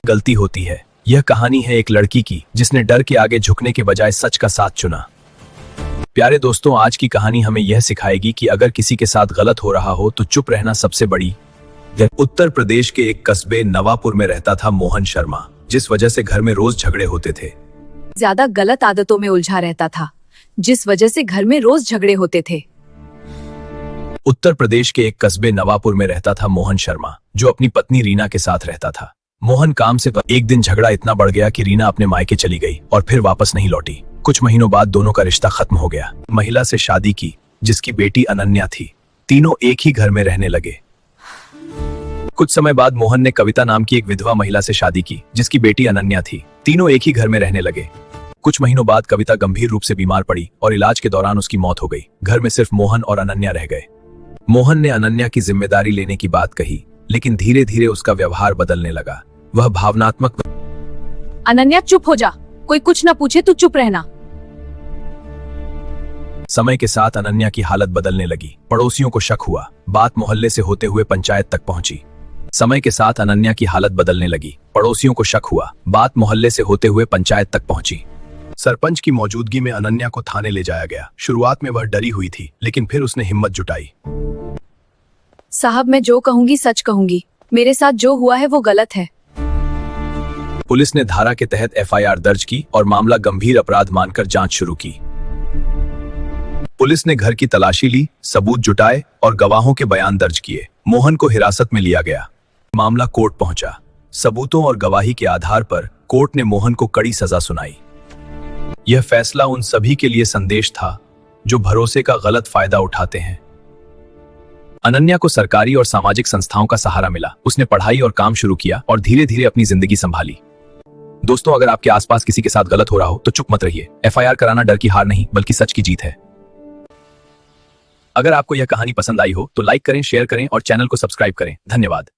गलती होती है। यह कहानी है एक लड़की की जिसने डर के आगे झुकने के बजाय सच का साथ चुना। प्यारे दोस्तों, आज की कहानी हमें यह सिखाएगी कि अगर किसी के साथ गलत हो रहा हो तो चुप रहना सबसे बड़ी। उत्तर प्रदेश के एक कस्बे नवापुर में रहता था मोहन शर्मा, जिस वजह से घर में रोज झगड़े होते थे। ज्यादा गलत आदतों में उलझा रहता था, जिस वजह से घर में रोज झगड़े होते थे। उत्तर प्रदेश के एक कस्बे नवापुर में रहता था मोहन शर्मा, जो अपनी पत्नी रीना के साथ रहता था। मोहन काम से एक दिन झगड़ा इतना बढ़ गया कि रीना अपने मायके चली गई और फिर वापस नहीं लौटी। कुछ महीनों बाद दोनों का रिश्ता खत्म हो गया। महिला से शादी की जिसकी बेटी अनन्या थी। तीनों एक ही घर में रहने लगे। कुछ समय बाद मोहन ने कविता नाम की एक विधवा महिला से शादी की जिसकी बेटी अनन्या थी। तीनों एक ही घर में रहने लगे। कुछ महीनों बाद कविता गंभीर रूप से बीमार पड़ी और इलाज के दौरान उसकी मौत हो गई। घर में सिर्फ मोहन और अनन्या रह गए। मोहन ने अनन्या की जिम्मेदारी लेने की बात कही, लेकिन धीरे धीरे उसका व्यवहार बदलने लगा। वह भावनात्मक। अनन्या चुप हो जा, कोई कुछ ना पूछे तू चुप रहना। समय के साथ अनन्या की हालत बदलने लगी। पड़ोसियों को शक हुआ। बात मोहल्ले से होते हुए पंचायत तक पहुंची। समय के साथ अनन्या की हालत बदलने लगी। पड़ोसियों को शक हुआ। बात मोहल्ले से होते हुए पंचायत तक पहुंची। सरपंच की मौजूदगी में अनन्या को थाने ले जाया गया। शुरुआत में वह डरी हुई थी, लेकिन फिर उसने हिम्मत जुटाई। साहब, मैं जो कहूंगी सच कहूंगी। मेरे साथ जो हुआ है वो गलत है। पुलिस ने धारा के तहत एफआईआर दर्ज की और मामला गंभीर अपराध मानकर जांच शुरू की। पुलिस ने घर की तलाशी ली, सबूत जुटाए और गवाहों के बयान दर्ज किए। मोहन को हिरासत में लिया गया। मामला कोर्ट पहुंचा। सबूतों और गवाही के आधार पर कोर्ट ने मोहन को कड़ी सजा सुनाई। यह फैसला उन सभी के लिए संदेश था जो भरोसे का गलत फायदा उठाते हैं। अनन्या को सरकारी और सामाजिक संस्थाओं का सहारा मिला। उसने पढ़ाई और काम शुरू किया और धीरे धीरे अपनी जिंदगी संभाली। दोस्तों, अगर आपके आसपास किसी के साथ गलत हो रहा हो तो चुप मत रहिए। एफआईआर कराना डर की हार नहीं, बल्कि सच की जीत है। अगर आपको यह कहानी पसंद आई हो तो लाइक करें, शेयर करें और चैनल को सब्सक्राइब करें। धन्यवाद।